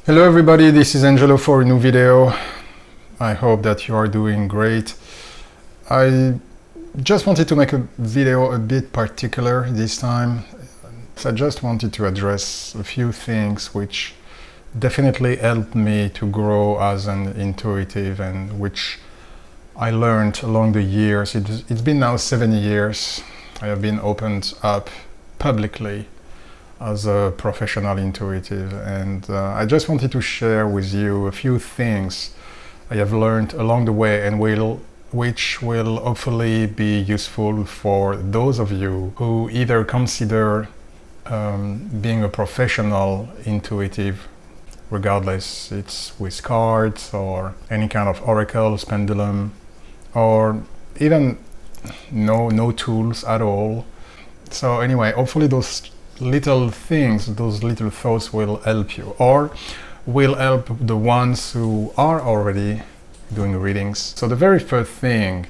Hello everybody, this is Angelo for a new video. I hope that you are doing great. I just wanted to make a video a bit particular this time. I just wanted to address a few things which definitely helped me to grow as an intuitive and which I learned along the years. It's been now 7 years. I have been opened up publicly as a professional intuitive, and I just wanted to share with you a few things I have learned along the way and which will hopefully be useful for those of you who either consider being a professional intuitive, regardless it's with cards or any kind of oracles, pendulum, or even no tools at all. So anyway, hopefully those little things, those little thoughts will help you, or will help the ones who are already doing readings. So the very first thing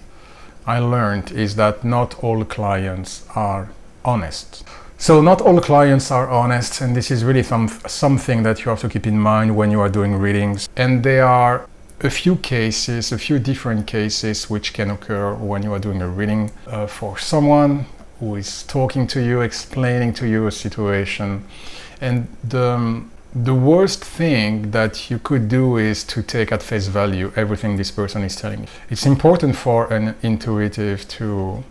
I learned is that not all clients are honest. So not all clients are honest, and this is really something that you have to keep in mind when you are doing readings. And there are a few different cases which can occur when you are doing a reading for someone who is talking to you, explaining to you a situation. And the worst thing that you could do is to take at face value everything this person is telling you. It's important for an intuitive to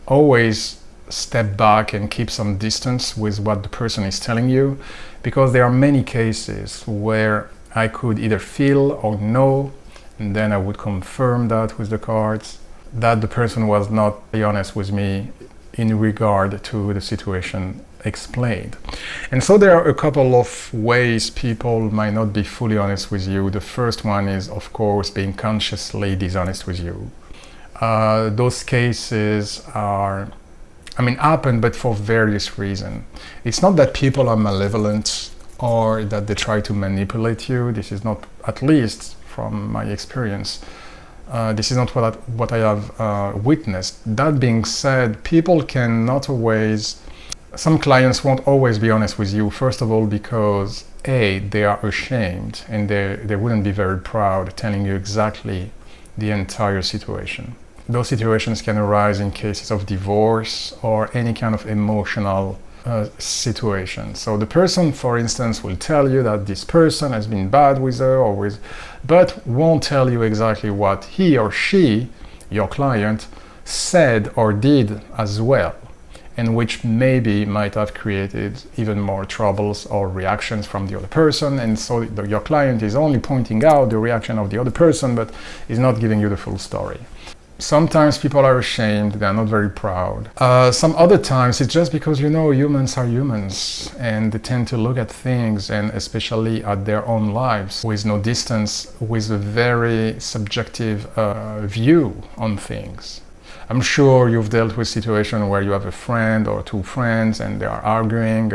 always step back and keep some distance with what the person is telling you, because there are many cases where I could either feel or know, and then I would confirm that with the cards, that the person was not honest with me in regard to the situation explained. And so there are a couple of ways people might not be fully honest with you. The first one is, of course, being consciously dishonest with you. Those cases happen, but for various reasons. It's not that people are malevolent or that they try to manipulate you. This is not, at least from my experience, this is not what I have witnessed. That being said, people cannot always, some clients won't always be honest with you, first of all because they are ashamed and they wouldn't be very proud telling you exactly the entire situation. Those situations can arise in cases of divorce or any kind of emotional situation. So the person, for instance, will tell you that this person has been bad with her but won't tell you exactly what he or she, your client, said or did as well, and which maybe might have created even more troubles or reactions from the other person. And so your client is only pointing out the reaction of the other person, but is not giving you the full story. Sometimes people are ashamed, they are not very proud. Some other times it's just because, humans are humans and they tend to look at things, and especially at their own lives, with no distance, with a very subjective view on things. I'm sure you've dealt with situations where you have a friend or two friends and they are arguing,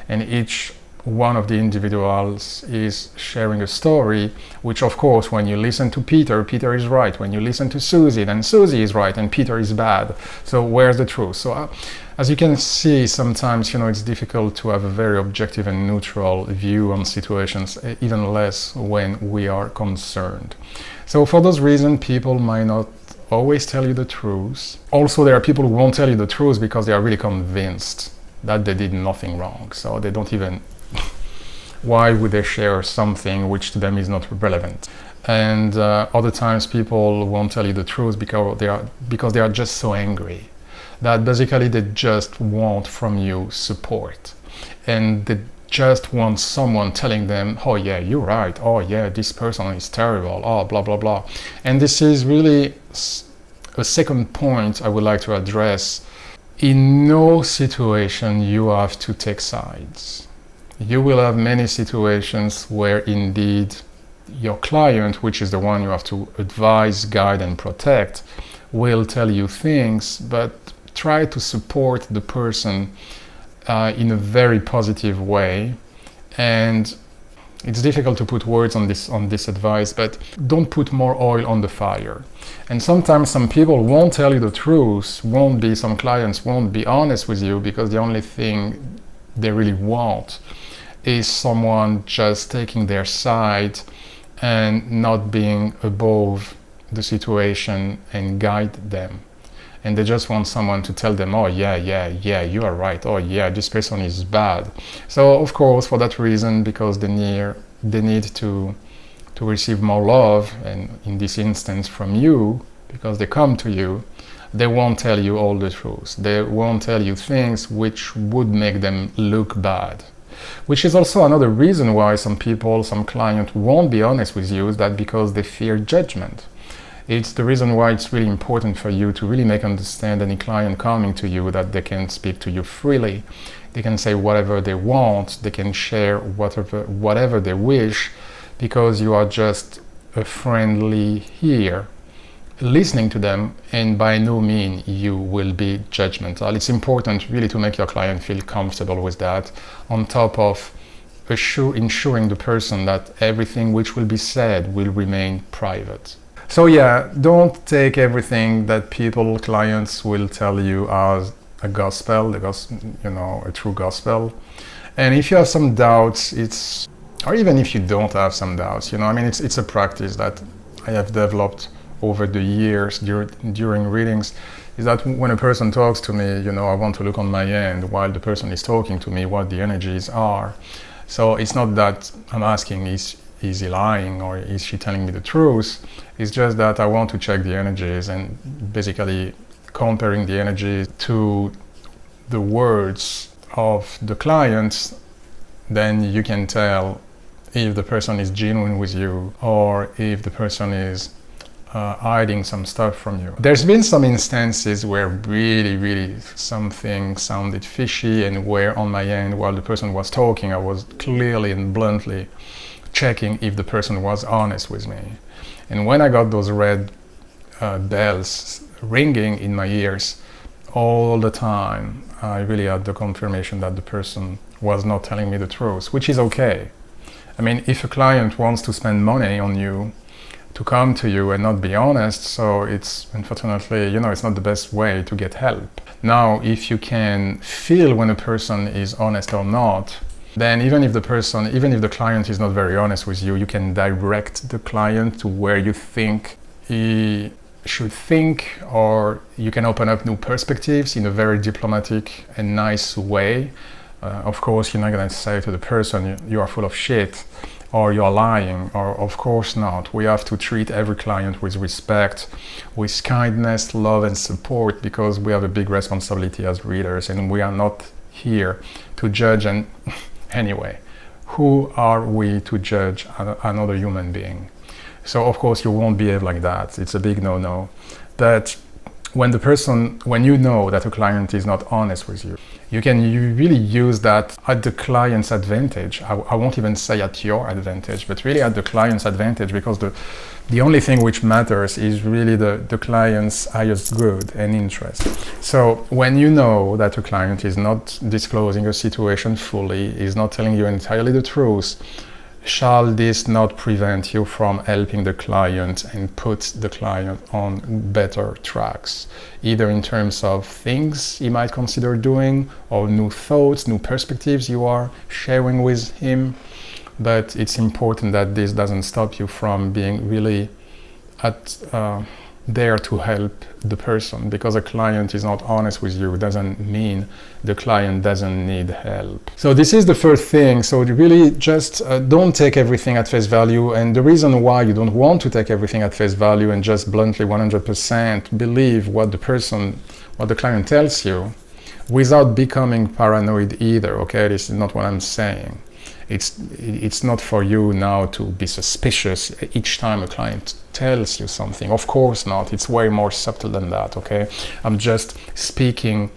and each one of the individuals is sharing a story, which of course when you listen to Peter is right. When you listen to Susie, then Susie is right and Peter is bad. So where's the truth? So as you can see, sometimes it's difficult to have a very objective and neutral view on situations, even less when we are concerned. So for those reasons, people might not always tell you the truth. Also, there are people who won't tell you the truth because they are really convinced that they did nothing wrong. So they don't even, why would they share something which to them is not relevant? And other times people won't tell you the truth because they are just so angry that basically they just want from you support, and they just want someone telling them, oh yeah, you're right, oh yeah, this person is terrible, oh blah blah blah. And this is really a second point I would like to address. In no situation you have to take sides. You will have many situations where indeed your client, which is the one you have to advise, guide and protect, will tell you things, but try to support the person in a very positive way. And it's difficult to put words on this advice, but don't put more oil on the fire. And sometimes some people won't tell you the truth, some clients won't be honest with you because the only thing they really want is someone just taking their side and not being above the situation and guide them. And they just want someone to tell them, oh yeah, you are right, oh yeah, this person is bad. So of course, for that reason, because they need to receive more love, and in this instance from you, because they come to you, they won't tell you all the truth. They won't tell you things which would make them look bad. Which is also another reason why some people, some clients won't be honest with you, is that because they fear judgment. It's the reason why it's really important for you to really make understand any client coming to you that they can speak to you freely. They can say whatever they want, they can share whatever they wish, because you are just a friendly ear listening to them, and by no means you will be judgmental. It's important really to make your client feel comfortable with that, on top of ensuring the person that everything which will be said will remain private. So yeah, don't take everything that clients will tell you as a gospel, a true gospel. And if you have some doubts, or even if you don't have some doubts, it's a practice that I have developed over the years during readings, is that when a person talks to me, I want to look on my end while the person is talking to me what the energies are. So it's not that I'm asking, is he lying or is she telling me the truth? It's just that I want to check the energies, and basically comparing the energies to the words of the clients, then you can tell if the person is genuine with you or if the person is hiding some stuff from you. There's been some instances where really something sounded fishy, and where on my end, while the person was talking, I was clearly and bluntly checking if the person was honest with me. And when I got those red bells ringing in my ears all the time, I really had the confirmation that the person was not telling me the truth, which is okay. I mean, if a client wants to spend money on you, to come to you and not be honest, so it's unfortunately, it's not the best way to get help. Now, if you can feel when a person is honest or not, then even if the client is not very honest with you, you can direct the client to where you think he should think, or you can open up new perspectives in a very diplomatic and nice way. Of course, you're not going to say to the person, you are full of shit, or you're lying, or of course not. We have to treat every client with respect, with kindness, love and support, because we have a big responsibility as readers, and we are not here to judge. And anyway, who are we to judge another human being? So of course you won't behave like that. It's a big no-no. But when you know that a client is not honest with you, you really use that at the client's advantage. I won't even say at your advantage, but really at the client's advantage, because the only thing which matters is really the client's highest good and interest. So when you know that a client is not disclosing a situation fully, is not telling you entirely the truth, shall this not prevent you from helping the client and put the client on better tracks, either in terms of things he might consider doing, or new thoughts, new perspectives you are sharing with him? But it's important that this doesn't stop you from being really there to help the person, because a client is not honest with you doesn't mean the client doesn't need help. So this is the first thing. So really just don't take everything at face value. And the reason why you don't want to take everything at face value and just bluntly 100% believe what the client tells you, without becoming paranoid either, okay? This is not what I'm saying. It's not for you now to be suspicious each time a client tells you something. Of course not. It's way more subtle than that, okay? I'm just speaking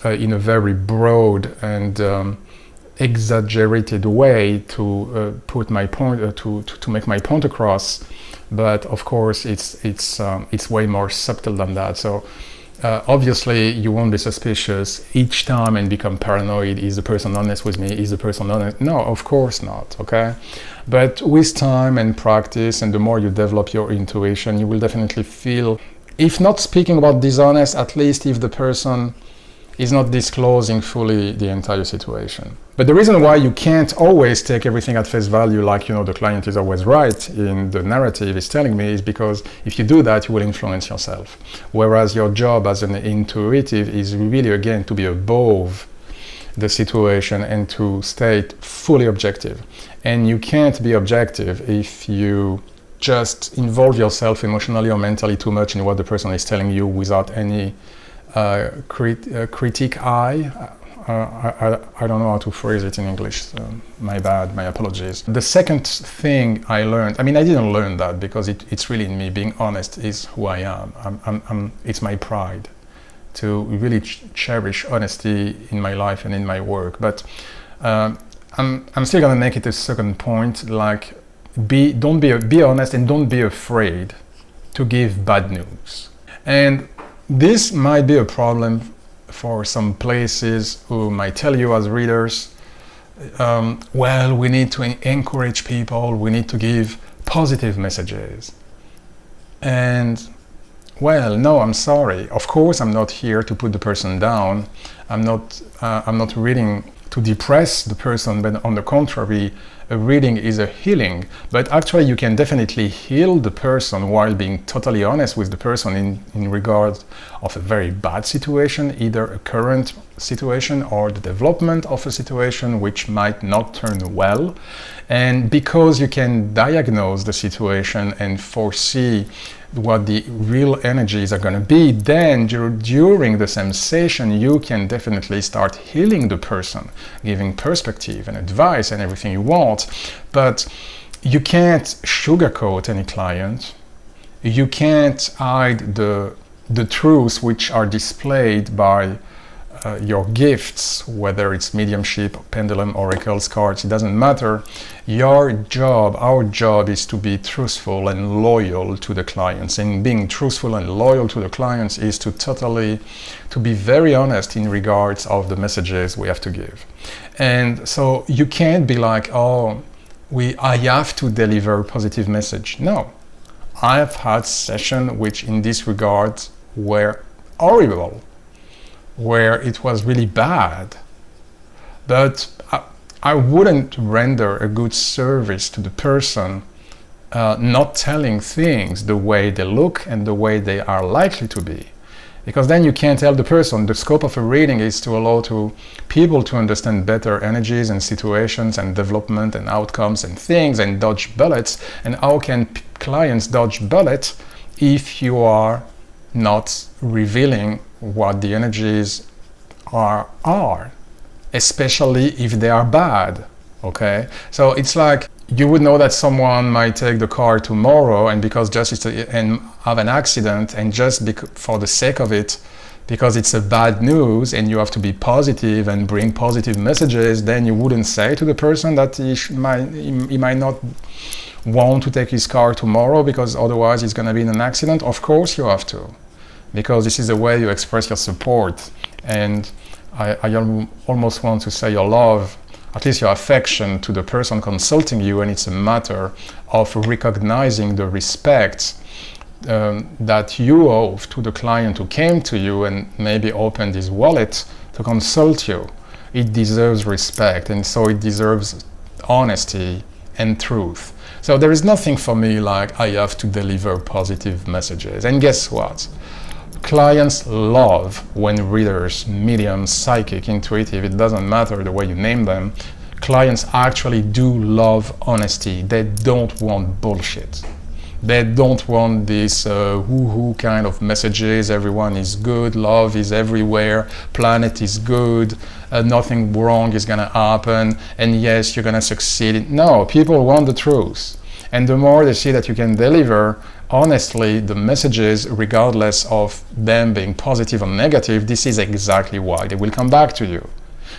in a very broad and exaggerated way to put my point, to make my point across. But of course, it's way more subtle than that. So obviously, you won't be suspicious each time and become paranoid. Is the person honest with me? Is the person honest? No, of course not, okay? But with time and practice, and the more you develop your intuition, you will definitely feel, if not speaking about dishonest, at least if the person is not disclosing fully the entire situation. But the reason why you can't always take everything at face value, like, the client is always right in the narrative is telling me, is because if you do that, you will influence yourself. Whereas your job as an intuitive is really, again, to be above the situation and to stay fully objective. And you can't be objective if you just involve yourself emotionally or mentally too much in what the person is telling you without any critique eye. I don't know how to phrase it in English, so my bad, my apologies. The second thing I learned, I didn't learn that because it's really in me. Being honest is who I am. It's my pride to really cherish honesty in my life and in my work. But I'm still gonna make it a second point, like be honest and don't be afraid to give bad news. And this might be a problem for some places who might tell you as readers, well, we need to encourage people, we need to give positive messages. And well, no, I'm sorry. Of course, I'm not here to put the person down. I'm not reading to depress the person, but on the contrary, a reading is a healing. But actually, you can definitely heal the person while being totally honest with the person in regard of a very bad situation, either a current situation or the development of a situation which might not turn well. And because you can diagnose the situation and foresee what the real energies are going to be, then during the sensation you can definitely start healing the person, giving perspective and advice and everything you want. But you can't sugarcoat any client. You can't hide the truths which are displayed by your gifts, whether it's mediumship, pendulum, oracles, cards, it doesn't matter. Our job is to be truthful and loyal to the clients. And being truthful and loyal to the clients is to be very honest in regards of the messages we have to give. And so you can't be like, I have to deliver a positive message. No, I've had sessions which in this regard were horrible, where it was really bad, but I wouldn't render a good service to the person not telling things the way they look and the way they are likely to be, because then you can't tell the person. The scope of a reading is to allow to people to understand better energies and situations and development and outcomes and things and dodge bullets. And how can clients dodge bullets if you are not revealing what the energies are, especially if they are bad, okay? So it's like you would know that someone might take the car tomorrow and and have an accident, and just for the sake of it, because it's a bad news and you have to be positive and bring positive messages, then you wouldn't say to the person that he might not want to take his car tomorrow because otherwise he's going to be in an accident. Of course you have to, because this is the way you express your support. And I almost want to say your love, at least your affection to the person consulting you, and it's a matter of recognizing the respect that you owe to the client who came to you and maybe opened his wallet to consult you. It deserves respect, and so it deserves honesty and truth. So there is nothing for me like I have to deliver positive messages. And guess what? Clients love when readers, mediums, psychic, intuitive, it doesn't matter the way you name them, clients actually do love honesty. They don't want bullshit. They don't want this woo-hoo kind of messages. Everyone is good, love is everywhere, planet is good, nothing wrong is gonna happen, and yes, you're gonna succeed. No, people want the truth. And the more they see that you can deliver honestly the messages, regardless of them being positive or negative, this is exactly why they will come back to you.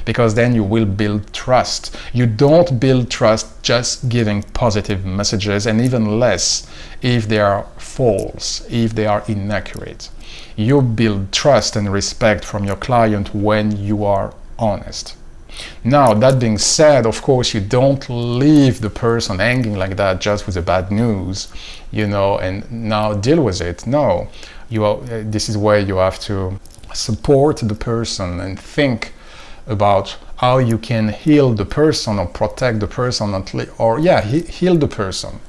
Because then you will build trust. You don't build trust just giving positive messages, and even less if they are false, if they are inaccurate. You build trust and respect from your client when you are honest. Now, that being said, of course, you don't leave the person hanging like that just with the bad news, and now deal with it. No, this is where you have to support the person and think about how you can heal the person or protect the person, heal the person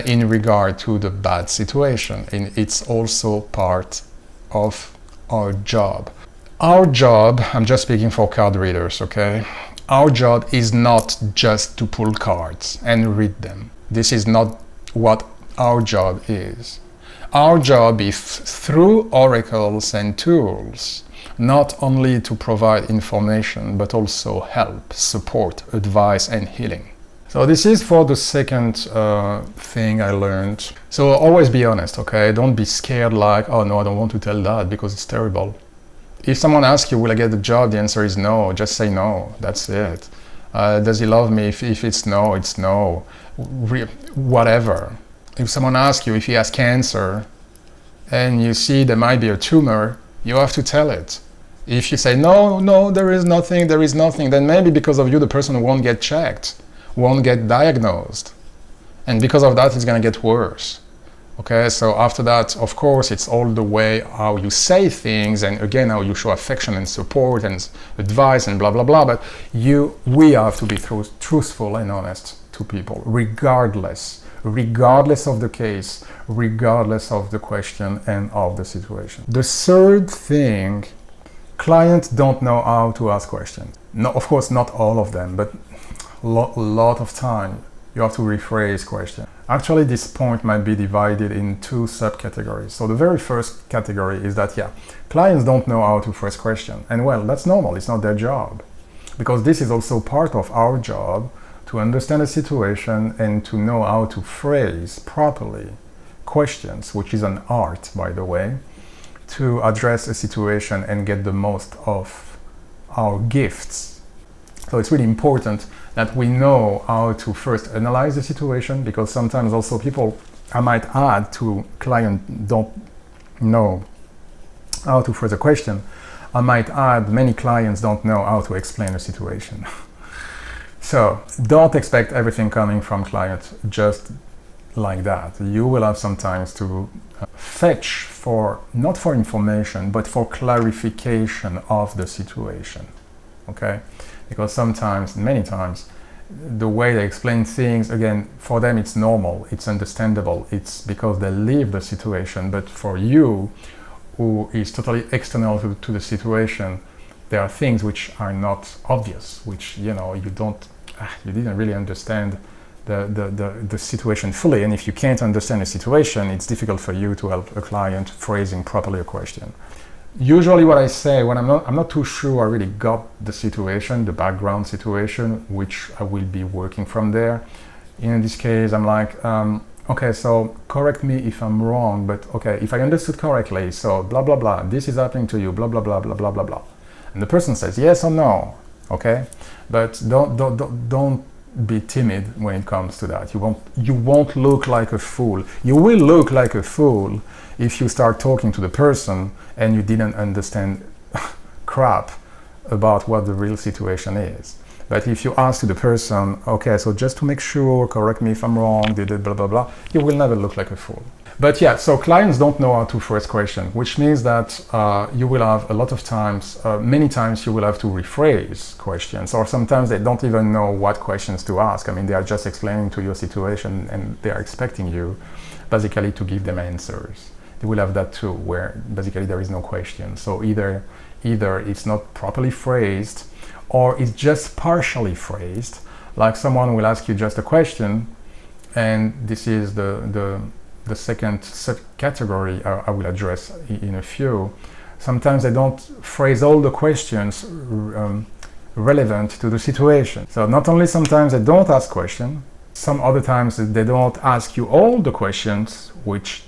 in regard to the bad situation. And it's also part of our job. Our job, I'm just speaking for card readers, okay? Our job is not just to pull cards and read them. This is not what our job is. Our job is through oracles and tools, not only to provide information, but also help, support, advice, and healing. So this is for the second thing I learned. So always be honest, okay? Don't be scared like, oh no, I don't want to tell that because it's terrible. If someone asks you, will I get the job? The answer is no. Just say no. That's it. Does he love me? If it's no, it's no. Whatever. If someone asks you if he has cancer and you see there might be a tumor, you have to tell it. If you say, no, there is nothing, then maybe because of you, the person won't get checked, won't get diagnosed. And because of that, it's going to get worse. Okay, so after that, of course, it's all the way how you say things, and again, how you show affection and support and advice and blah, blah, blah. But we have to be truthful and honest to people, regardless of the case, regardless of the question and of the situation. The third thing, clients don't know how to ask questions. No, of course, not all of them, but a lot of time you have to rephrase questions. Actually, this point might be divided in two subcategories. So the very first category is that, clients don't know how to phrase questions. And well, that's normal, it's not their job. Because this is also part of our job, to understand a situation and to know how to phrase properly questions, which is an art, by the way, to address a situation and get the most of our gifts. So it's really important that we know how to first analyze the situation, because sometimes also people, I might add to client don't know how to phrase a question, I might add many clients don't know how to explain a situation. So don't expect everything coming from clients just like that. You will have sometimes to fetch for, not for information, but for clarification of the situation, okay? Because sometimes, many times, the way they explain things, again, for them it's normal, it's understandable, it's because they live the situation. But for you, who is totally external to the situation, there are things which are not obvious, which, you didn't really understand the situation fully. And if you can't understand a situation, it's difficult for you to help a client phrasing properly a question. Usually what I say when I'm not too sure I really got the situation, the background situation, which I will be working from there. In this case, I'm like, okay, so correct me if I'm wrong, but okay, if I understood correctly, so blah, blah, blah, this is happening to you, blah, blah, blah, blah, blah, blah, blah. And the person says yes or no, okay? But don't be timid when it comes to that. You won't look like a fool. You will look like a fool if you start talking to the person and you didn't understand crap about what the real situation is. But if you ask to the person, okay, so just to make sure, correct me if I'm wrong, blah, blah, blah, you will never look like a fool. But so clients don't know how to phrase questions, which means that you will have a lot of times, many times you will have to rephrase questions, or sometimes they don't even know what questions to ask. I mean, they are just explaining to your situation and they are expecting you basically to give them answers. They will have that too, where basically there is no question. So either it's not properly phrased, or it's just partially phrased. Like someone will ask you just a question, and this is the second subcategory I will address in a few. Sometimes they don't phrase all the questions relevant to the situation. So not only sometimes they don't ask questions, some other times they don't ask you all the questions which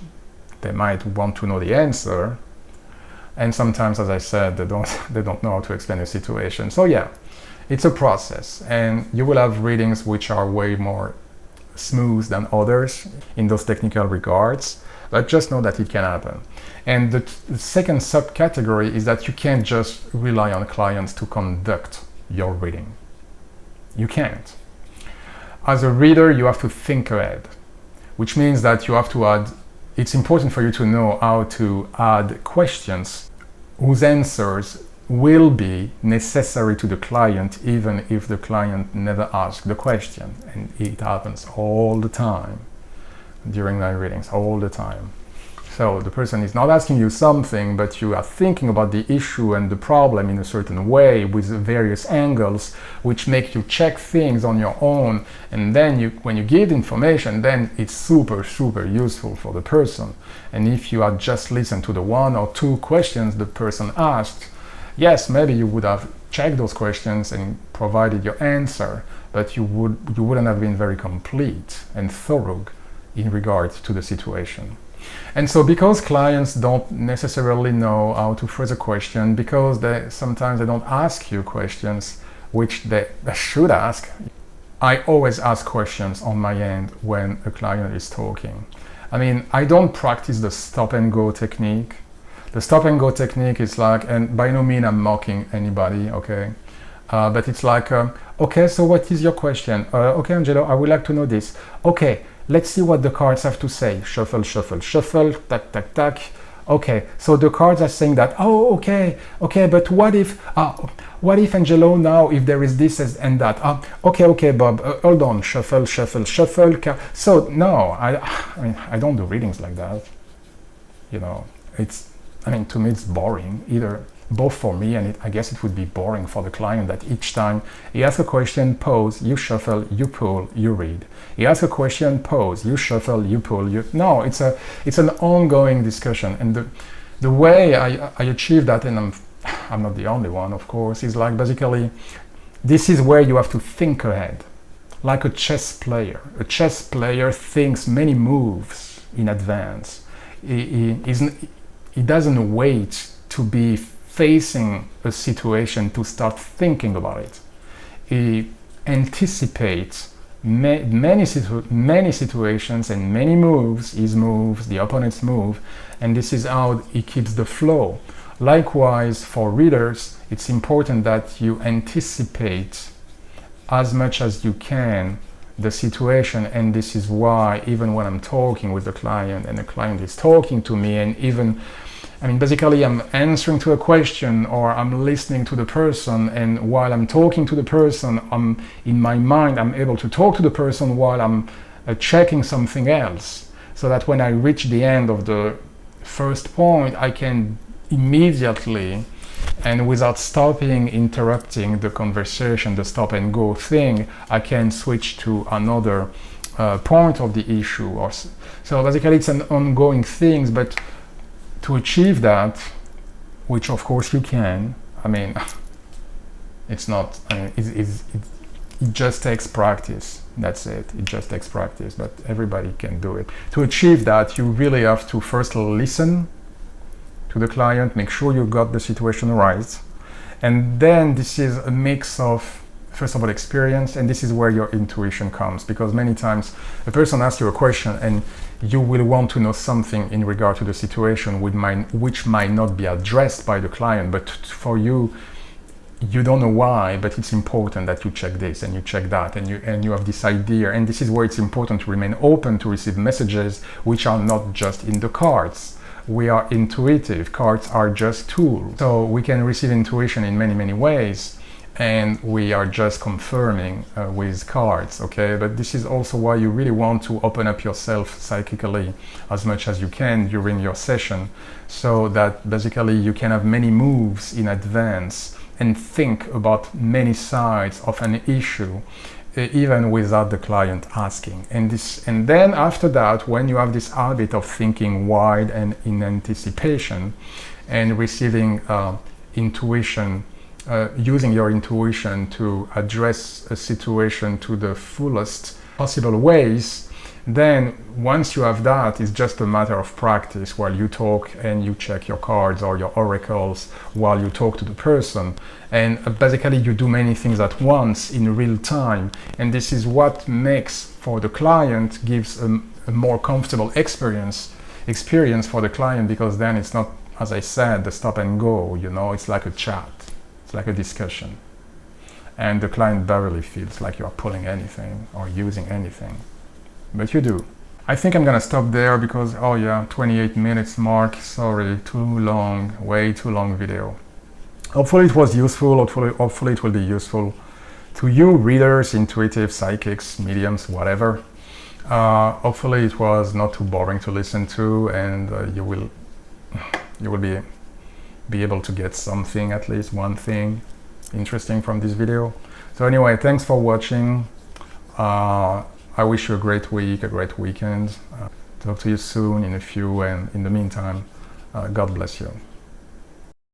they might want to know the answer. And sometimes, as I said, they don't know how to explain a situation. So it's a process, and you will have readings which are way more smooth than others in those technical regards, but just know that it can happen. And the second subcategory is that you can't just rely on clients to conduct your reading. You can't. As a reader, you have to think ahead, which means that you have to add, it's important for you to know how to add questions whose answers will be necessary to the client even if the client never asked the question. And it happens all the time during my readings, all the time. So the person is not asking you something, but you are thinking about the issue and the problem in a certain way with various angles, which make you check things on your own. And then when you give information, then it's super, super useful for the person. And if you had just listened to the 1 or 2 questions the person asked, yes, maybe you would have checked those questions and provided your answer, but you wouldn't have been very complete and thorough in regard to the situation. And so because clients don't necessarily know how to phrase a question, because sometimes they don't ask you questions which they should ask, I always ask questions on my end when a client is talking. I mean, I don't practice the stop and go technique. The stop and go technique is like, and by no means I'm mocking anybody, okay? But it's like, okay, so what is your question? Okay, Angelo, I would like to know this. Okay, let's see what the cards have to say. Shuffle, shuffle, shuffle, tack, tack, tack. Okay, so the cards are saying that, oh, okay, but what if Angelo now, if there is this and that? Okay, Bob, hold on, shuffle, shuffle, shuffle. So no, I mean, I don't do readings like that. You know, to me it's boring, both for me and I guess it would be boring for the client that each time he asks a question, pause, you shuffle, you pull, you read. He asks a question, pause, you shuffle, you pull, No, it's an ongoing discussion. And the way I achieve that, and I'm not the only one, of course, is like basically, this is where you have to think ahead. Like a chess player. A chess player thinks many moves in advance. He doesn't wait to be facing a situation to start thinking about it. He anticipates many situations and many moves, his moves, the opponent's move, and this is how he keeps the flow. Likewise, for readers, it's important that you anticipate as much as you can the situation, and this is why even when I'm talking with the client and the client is talking to me, and even basically I'm answering to a question or I'm listening to the person, and while I'm talking to the person, in my mind I'm able to talk to the person while I'm checking something else, so that when I reach the end of the first point, I can immediately and without stopping, interrupting the conversation, the stop and go thing, I can switch to another point of the issue. So basically it's an ongoing thing, but to achieve that, which of course you can, it's not, it just takes practice. That's it. It just takes practice, but everybody can do it. To achieve that, you really have to first listen to the client, make sure you got the situation right. And then this is a mix of, first of all, experience, and this is where your intuition comes, because many times a person asks you a question and you will want to know something in regard to the situation which might not be addressed by the client, but for you, you don't know why, but it's important that you check this and you check that, and you have this idea. And this is where it's important to remain open to receive messages which are not just in the cards. We are intuitive. Cards are just tools. So we can receive intuition in many, many ways, and we are just confirming with cards, okay? But this is also why you really want to open up yourself psychically as much as you can during your session, so that basically you can have many moves in advance and think about many sides of an issue, even without the client asking. And then after that, when you have this habit of thinking wide and in anticipation and receiving intuition, using your intuition to address a situation to the fullest possible ways, then once you have that, it's just a matter of practice while you talk and you check your cards or your oracles while you talk to the person. And basically you do many things at once in real time. And this is what makes for the client, gives a more comfortable experience for the client, because then it's not, as I said, the stop and go, it's like a chat, it's like a discussion. And the client barely feels like you are pulling anything or using anything. But you do. I think I'm gonna stop there because, oh yeah, 28 minutes mark, sorry, too long, way too long video. Hopefully it was useful, hopefully it will be useful to you readers, intuitive, psychics, mediums, whatever. Hopefully it was not too boring to listen to, and you will be able to get something, at least one thing interesting from this video. So anyway, thanks for watching. I wish you a great week, a great weekend. Talk to you soon in a few, and in the meantime, God bless you.